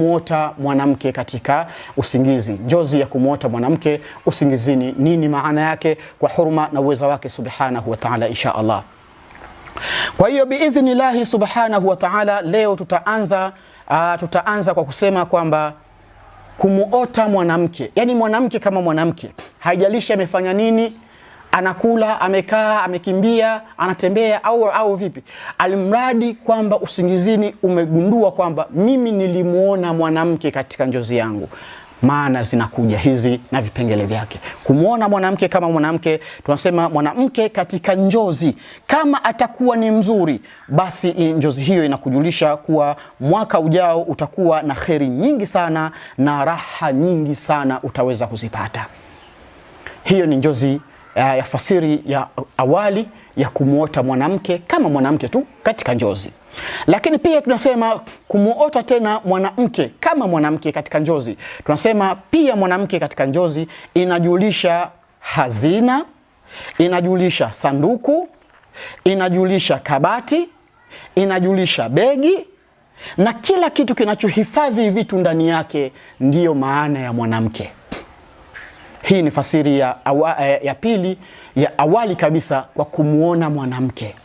Kumuota mwanamke katika usingizi. Njozi ya kumuota mwanamke usingizini, nini maana yake kwa hurma na uwezo wake subhanahu wa ta'ala insha Allah. Kwa hiyo biidhnillahi subhanahu wa ta'ala leo tutaanza kwa kusema kwamba kumuota mwanamke, yani mwanamke kama mwanamke, haijalishi amefanya nini, anakula, amekaa, amekimbia, anatembea au vipi, alimradi kwamba usingizini umegundua kwamba mimi nilimuona mwanamke katika njozi yangu. Maana zinakuja hizi na vipengele vyake. Kumuona mwanamke kama mwanamke, tunasema mwanamke katika njozi kama atakuwa ni mzuri, basi njozi hiyo inakujulisha kuwa mwaka ujao utakuwa na kheri nyingi sana na raha nyingi sana utaweza kuzipata. Hiyo ni njozi ya fasiri ya awali ya kumuota mwanamke kama mwanamke tu katika njozi. Lakini pia tunasema kumuota tena mwanamke kama mwanamke katika njozi. Tunasema pia mwanamke katika njozi inajulisha hazina, inajulisha sanduku, inajulisha kabati, inajulisha begi na kila kitu kinachohifadhi vitu ndani yake, ndiyo maana ya mwanamke. Hii ni fasiri ya pili ya awali kabisa kwa kumuona mwanamke.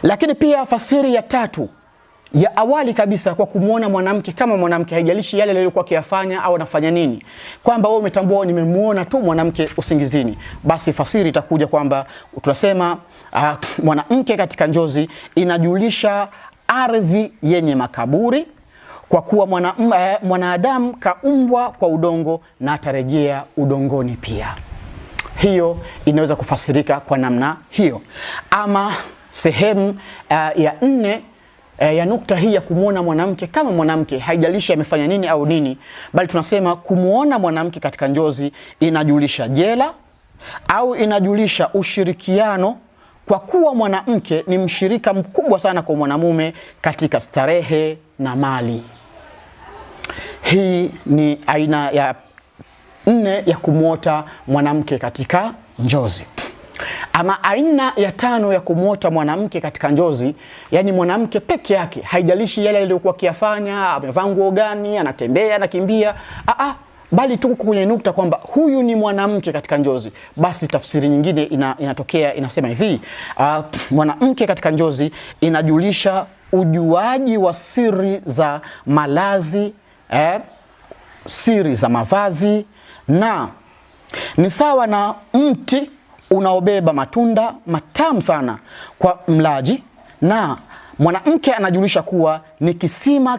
Lakini pia fasiri ya tatu ya awali kabisa kwa kumuona mwanamke kama mwanamke, haijalishi yale aliyokuwa akiyafanya au anafanya nini, kwamba wewe umetambua nimemuona tu mwanamke usingizini, basi fasiri itakuja kwamba tunasema mwanamke katika njozi inajulisha ardhi yenye makaburi, kwa kuwa mwanadamu kaumbwa kwa udongo na atarejea udongoni pia. Hiyo inaweza kufasirika kwa namna hiyo. Ama sehemu ya nne ya nukta hii ya kumuona mwanamke kama mwanamke, haijalishi amefanya nini au nini, bali tunasema kumuona mwanamke katika njozi inajulisha jela au inajulisha ushirikiano, kwa kuwa mwanamke ni mshirika mkubwa sana kwa mwanamume katika starehe na mali. Hii ni aina ya nne ya kumuota mwanamke katika njozi. Ama aina ya tano ya kumuota mwanamke katika njozi, yani mwanamke peke yake, haijalishi yale aliyokuwa akiyafanya, amevaa nguo gani, anatembea, anakimbia, bali tu kwenye nukta kwamba huyu ni mwanamke katika njozi, basi tafsiri nyingine inatokea, inasema hivi: mwanamke katika njozi inajulisha ujuaji wa siri za malazi, siri za mavazi, na ni sawa na mti unaobeba matunda matamu sana kwa mlaji, na mwanamke anajulisha kuwa ni kisima